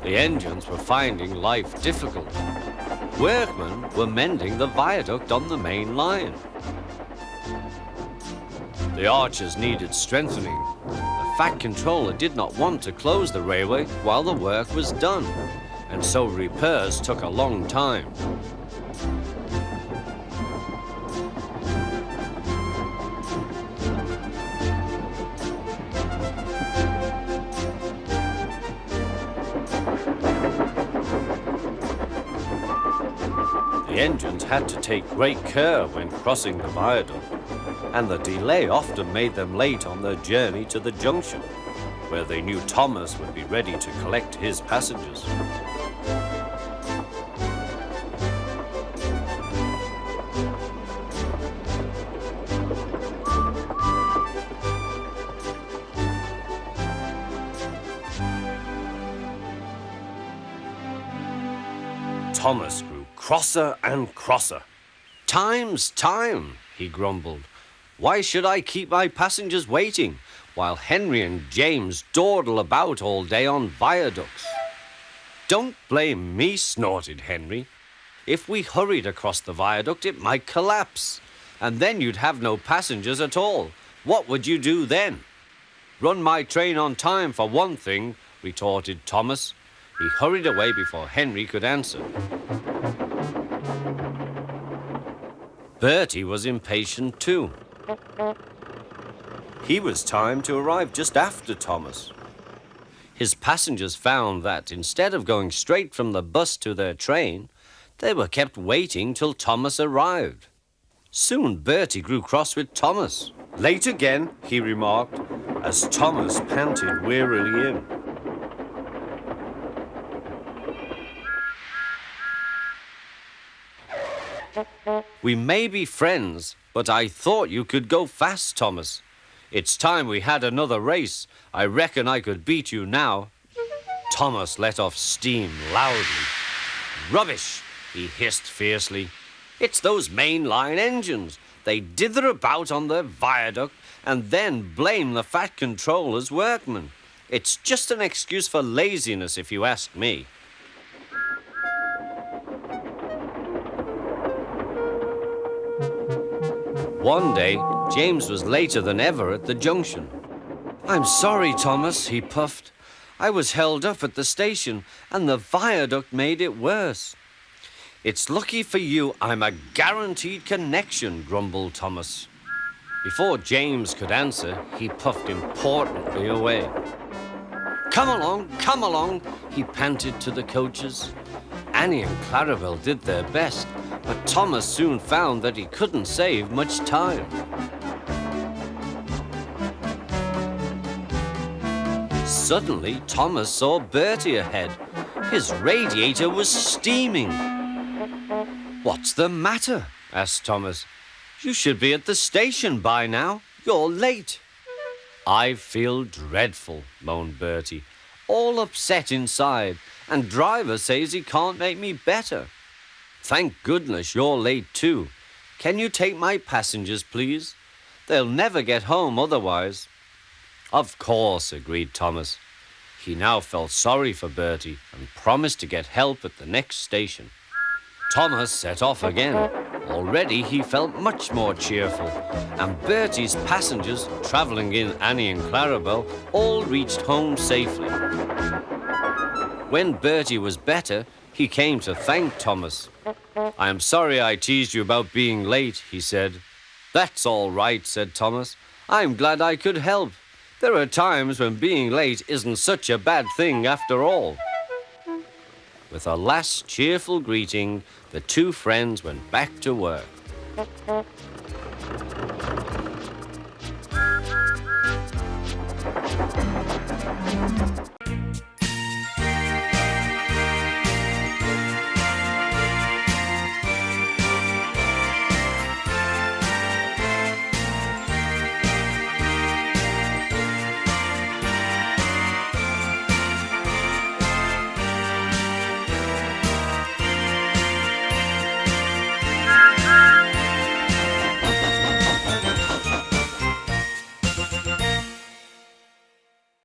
The engines were finding life difficult. Workmen were mending the viaduct on the main line. The arches needed strengthening. The Fat Controller did not want to close the railway while the work was done, and so repairs took a long time. The engines had to take great care when crossing the viaduct, and the delay often made them late on their journey to the junction, where they knew Thomas would be ready to collect his passengers. Thomas grew crosser and crosser. "Time's time," he grumbled. "Why should I keep my passengers waiting while Henry and James dawdle about all day on viaducts?" "Don't blame me," snorted Henry. "If we hurried across the viaduct, it might collapse, and then you'd have no passengers at all. What would you do then?" "Run my train on time, for one thing," retorted Thomas. He hurried away before Henry could answer. Bertie was impatient too. He was timed to arrive just after Thomas. His passengers found that instead of going straight from the bus to their train, they were kept waiting till Thomas arrived. Soon Bertie grew cross with Thomas. "Late again," he remarked, as Thomas panted wearily in. "We may be friends, but I thought you could go fast, Thomas. It's time we had another race. I reckon I could beat you now." Thomas let off steam loudly. "Rubbish," he hissed fiercely. "It's those mainline engines. They dither about on the viaduct and then blame the Fat Controller's workmen. It's just an excuse for laziness, if you ask me." One day, James was later than ever at the junction. "I'm sorry, Thomas," he puffed. "I was held up at the station, and the viaduct made it worse." "It's lucky for you I'm a guaranteed connection," grumbled Thomas. Before James could answer, he puffed importantly away. Come along," he panted to the coaches. Annie and Clarabel did their best, but Thomas soon found that he couldn't save much time. Suddenly, Thomas saw Bertie ahead. His radiator was steaming. "What's the matter?" asked Thomas. "You should be at the station by now. You're late." "I feel dreadful," moaned Bertie. "All upset inside, and driver says he can't make me better." "Thank goodness you're late too. Can you take my passengers, please? They'll never get home otherwise." "Of course," agreed Thomas. He now felt sorry for Bertie and promised to get help at the next station. Thomas set off again. Already he felt much more cheerful, and Bertie's passengers, travelling in Annie and Clarabel, all reached home safely. When Bertie was better, he came to thank Thomas. "I am sorry I teased you about being late," he said. "That's all right," said Thomas. "I'm glad I could help. There are times when being late isn't such a bad thing after all." With a last cheerful greeting, the two friends went back to work.